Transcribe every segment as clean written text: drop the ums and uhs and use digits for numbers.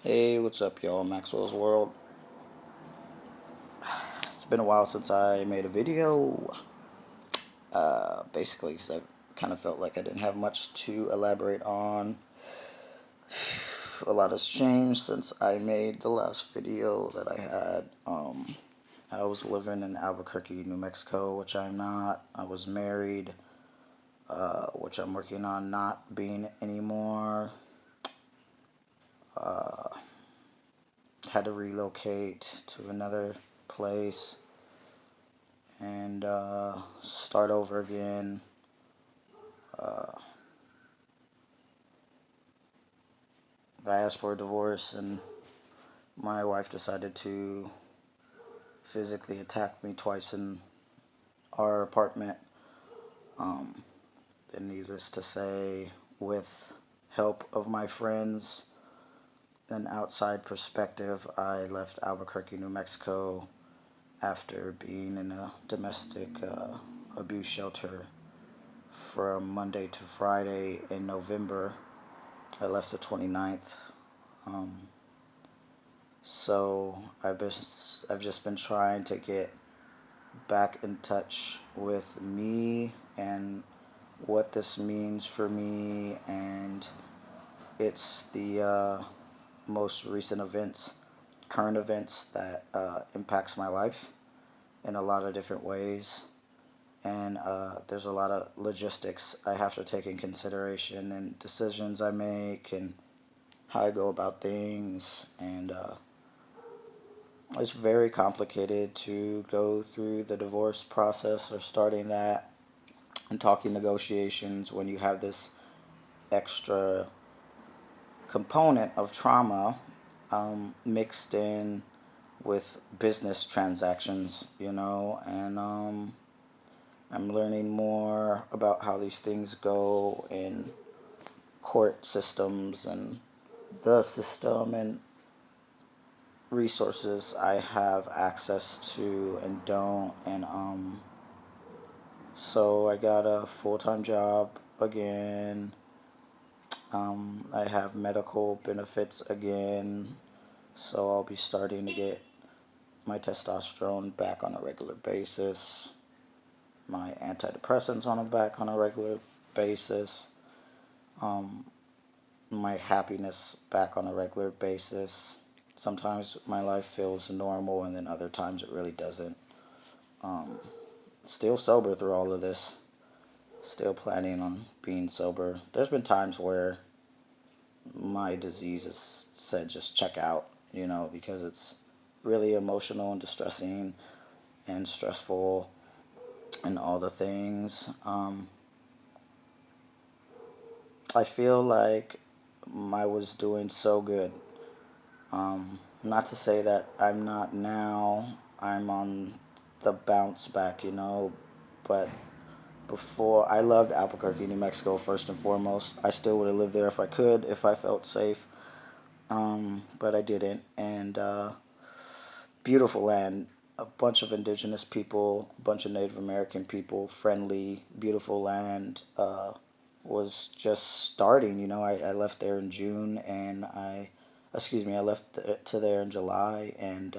Hey, what's up, y'all? Maxwell's World. It's been a while since I made a video. Basically, because I kind of felt like I didn't have much to elaborate on. A lot has changed since I made the last video that I had. I was living in Albuquerque, New Mexico, which I'm not. I was married, which I'm working on not being anymore. Had to relocate to another place and start over again. I asked for a divorce, and my wife decided to physically attack me twice in our apartment. And needless to say, with help of my friends, an outside perspective, I left Albuquerque, New Mexico after being in a domestic abuse shelter from Monday to Friday in November. I left the 29th. So I've just been trying to get back in touch with me and what this means for me, and it's the most recent events, current events that impacts my life in a lot of different ways, and there's a lot of logistics I have to take in consideration and decisions I make and how I go about things, and it's very complicated to go through the divorce process or starting that and talking negotiations when you have this extra component of trauma mixed in with business transactions, and I'm learning more about how these things go in court systems and the system and resources I have access to and don't, and so I got a full-time job again. I have medical benefits again, so I'll be starting to get my testosterone back on a regular basis, my antidepressants back on a regular basis, my happiness back on a regular basis. Sometimes my life feels normal, and then other times it really doesn't. Still sober through all of this. Still planning on being sober. There's been times where my disease has said just check out, because it's really emotional and distressing and stressful and all the things. I feel like I was doing so good. Not to say that I'm not now. I'm on the bounce back, but before, I loved Albuquerque, New Mexico first and foremost. I still would have lived there if I could, if I felt safe, but I didn't. And beautiful land, a bunch of indigenous people, a bunch of Native American people, friendly, beautiful land. Was just starting. I left there in June, and I left to there in July, and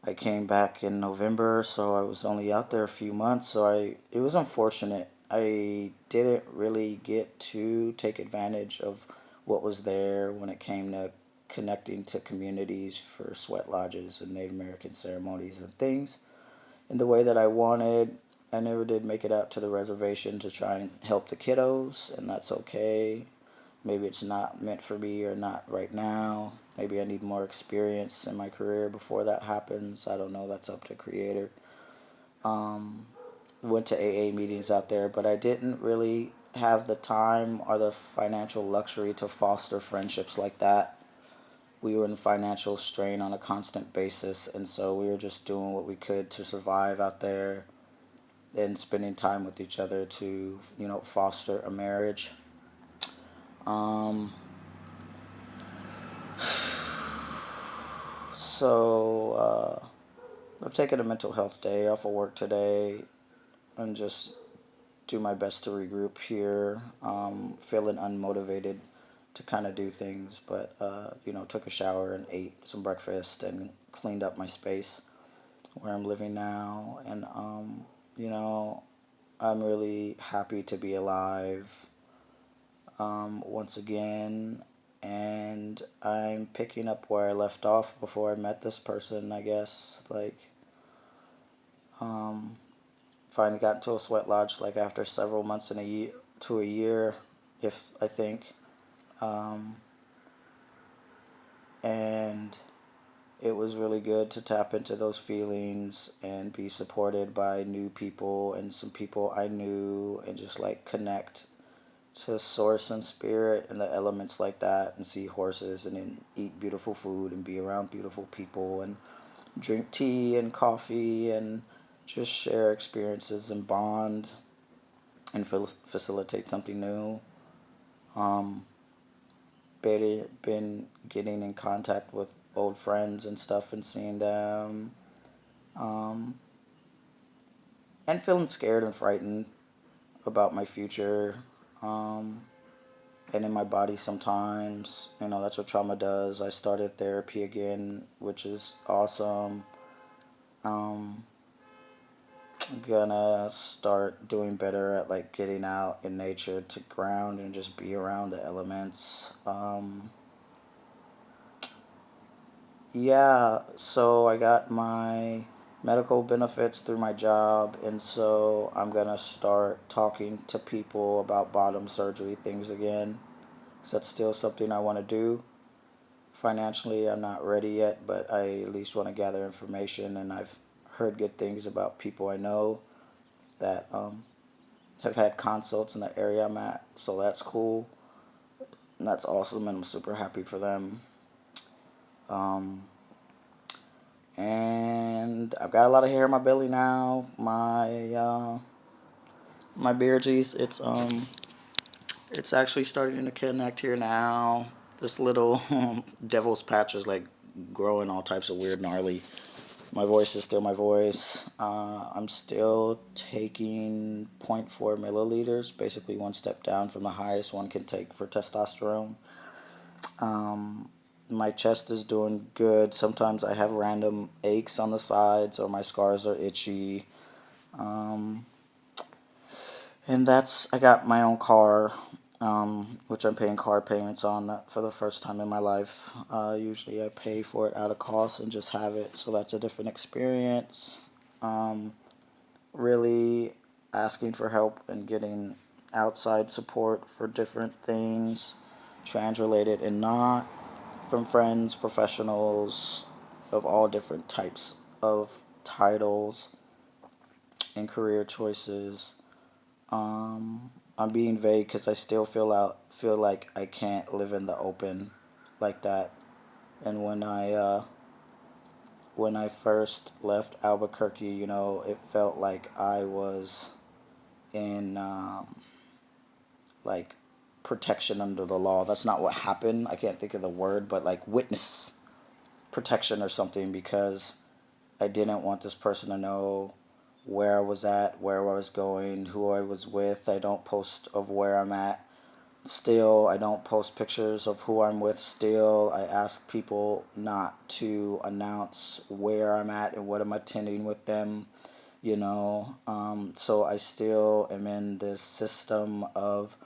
I came back in November, so I was only out there a few months. So it was unfortunate. I didn't really get to take advantage of what was there when it came to connecting to communities for sweat lodges and Native American ceremonies and things in the way that I wanted. I never did make it out to the reservation to try and help the kiddos, and that's okay. Maybe it's not meant for me or not right now. Maybe I need more experience in my career before that happens. I don't know. That's up to Creator. Went to AA meetings out there, but I didn't really have the time or the financial luxury to foster friendships like that. We were in financial strain on a constant basis, and so we were just doing what we could to survive out there and spending time with each other to, foster a marriage. Um, so I've taken a mental health day off of work today and just do my best to regroup here. Feeling unmotivated to kind of do things, but took a shower and ate some breakfast and cleaned up my space where I'm living now. And you know, I'm really happy to be alive once again. And I'm picking up where I left off before I met this person, I guess. Like, um, finally got into a sweat lodge like after several months and a year to a year, if I think. Um, and it was really good to tap into those feelings and be supported by new people and some people I knew, and just like connect to source and spirit and the elements like that, and see horses and then eat beautiful food and be around beautiful people and drink tea and coffee and just share experiences and bond and facilitate something new. Um, been getting in contact with old friends and stuff and seeing them, um, and feeling scared and frightened about my future, um, and in my body sometimes. That's what trauma does. I started therapy again, which is awesome. Um, gonna start doing better at like getting out in nature to ground and just be around the elements. Yeah, so I got my medical benefits through my job, and so I'm gonna start talking to people about bottom surgery things again. So that's still something I want to do. Financially, I'm not ready yet, but I at least want to gather information, and I've heard good things about people I know that have had consults in the area I'm at, so that's cool. And that's awesome, and I'm super happy for them. Um, and I've got a lot of hair in my belly now. My beardies, it's actually starting to connect here now. This little devil's patch is like growing all types of weird gnarly. My voice is still my voice. I'm still taking zero point 0.4 milliliters, basically one step down from the highest one can take for testosterone. Um, my chest is doing good. Sometimes I have random aches on the sides or my scars are itchy. Um, and I got my own car, which I'm paying car payments on that for the first time in my life. Usually I pay for it out of cost and just have it, so that's a different experience. Um, really asking for help and getting outside support for different things, trans related and not, from friends, professionals of all different types of titles and career choices. I'm being vague because I still feel like I can't live in the open like that. And when I first left Albuquerque, it felt like I was in like protection under the law. That's not what happened. I can't think of the word, but like witness protection or something, because I didn't want this person to know where I was at, where I was going, who I was with. I don't post of where I'm at. Still, I don't post pictures of who I'm with. Still, I ask people not to announce where I'm at and what I'm attending with them. So I still am in this system of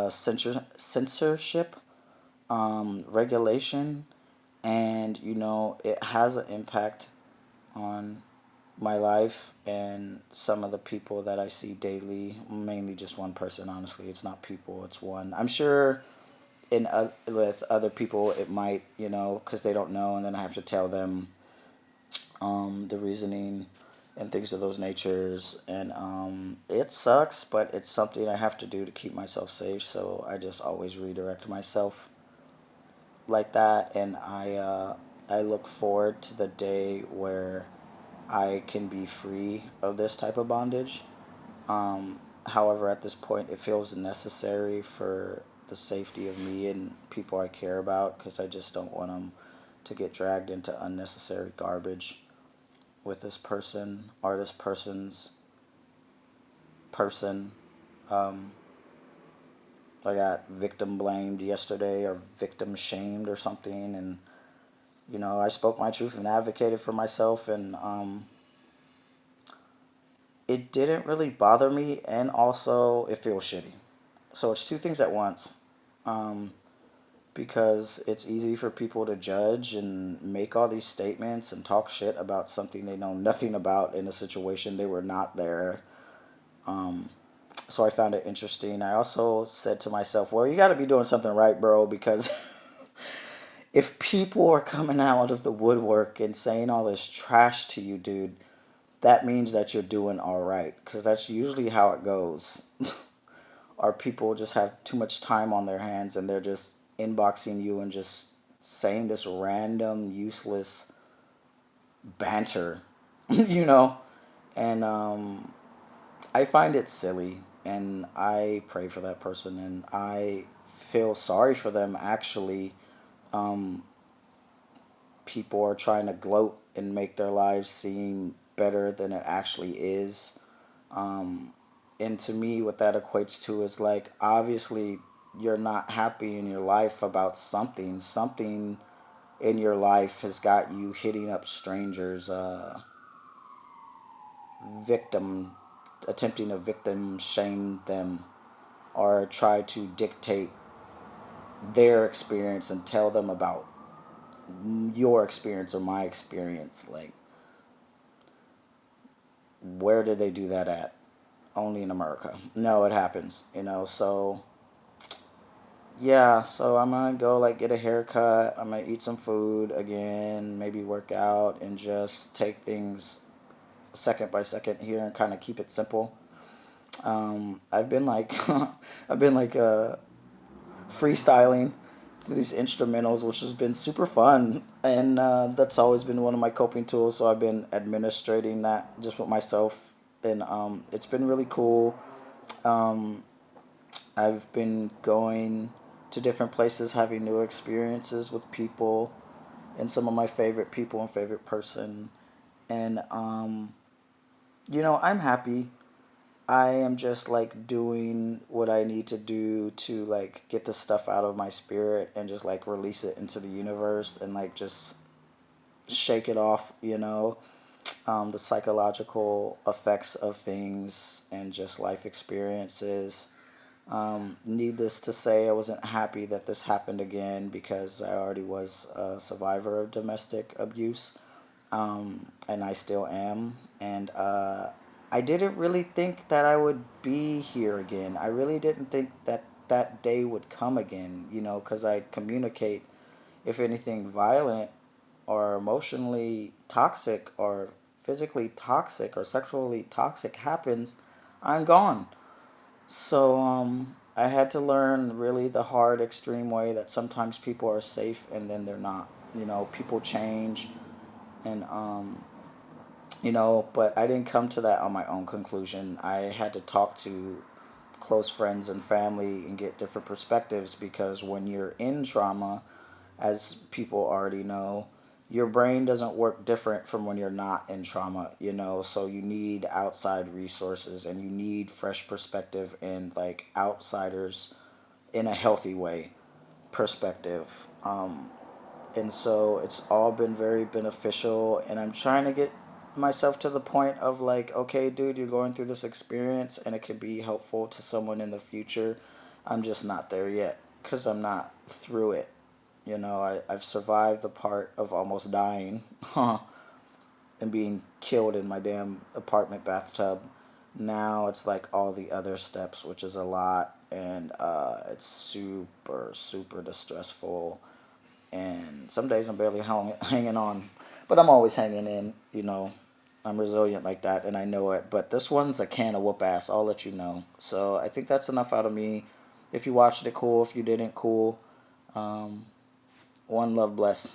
censorship, regulation, and it has an impact on my life and some of the people that I see daily. Mainly just one person, honestly. It's not people, it's one. I'm sure with other people it might, because they don't know, and then I have to tell them the reasoning and things of those natures. And it sucks, but it's something I have to do to keep myself safe. So I just always redirect myself like that, and I look forward to the day where I can be free of this type of bondage. However, at this point, it feels necessary for the safety of me and people I care about, because I just don't want them to get dragged into unnecessary garbage with this person or this person's person. Um, I got victim blamed yesterday or victim shamed or something, and I spoke my truth and advocated for myself, and it didn't really bother me, and also it feels shitty. So it's two things at once. Um, because it's easy for people to judge and make all these statements and talk shit about something they know nothing about in a situation they were not there. Um, so I found it interesting. I also said to myself, well, you got to be doing something right, bro, because if people are coming out of the woodwork and saying all this trash to you, dude, that means that you're doing all right, because that's usually how it goes. Or people just have too much time on their hands and they're just inboxing you and just saying this random, useless banter, you know? And I find it silly, and I pray for that person, and I feel sorry for them, actually. Um, People are trying to gloat and make their lives seem better than it actually is. Um, and to me, what that equates to is like, obviously, you're not happy in your life about something. Something in your life has got you hitting up strangers, victim, attempting to victim shame them, or try to dictate their experience and tell them about your experience or my experience. Like, where did they do that at? Only in America. No, it happens, so yeah, so I'm gonna go like get a haircut. I'm gonna eat some food again, maybe work out, and just take things second by second here and kind of keep it simple. I've been like, I've been like freestyling to these instrumentals, which has been super fun, and that's always been one of my coping tools. So I've been administrating that just with myself, and it's been really cool. Um, I've been going to different places, having new experiences with people, and some of my favorite people and favorite person. And I'm happy. I am just like doing what I need to do to like get the stuff out of my spirit and just like release it into the universe and like just shake it off, the psychological effects of things and just life experiences. Needless to say, I wasn't happy that this happened again because I already was a survivor of domestic abuse, and I still am. And I didn't really think that I would be here again. I really didn't think that that day would come again, because I communicate if anything violent or emotionally toxic or physically toxic or sexually toxic happens, I'm gone. So I had to learn really the hard, extreme way that sometimes people are safe and then they're not. People change, and but I didn't come to that on my own conclusion. I had to talk to close friends and family and get different perspectives, because when you're in trauma, as people already know, your brain doesn't work different from when you're not in trauma, so you need outside resources and you need fresh perspective and like outsiders in a healthy way perspective. And so it's all been very beneficial, and I'm trying to get myself to the point of like, okay, dude, you're going through this experience and it could be helpful to someone in the future. I'm just not there yet because I'm not through it. I've survived the part of almost dying and being killed in my damn apartment bathtub. Now it's like all the other steps, which is a lot, and it's super, super distressful. And some days I'm barely hanging on, but I'm always hanging in. I'm resilient like that, and I know it. But this one's a can of whoop ass. I'll let you know. So I think that's enough out of me. If you watched it, cool. If you didn't, cool. Um, One love, bless.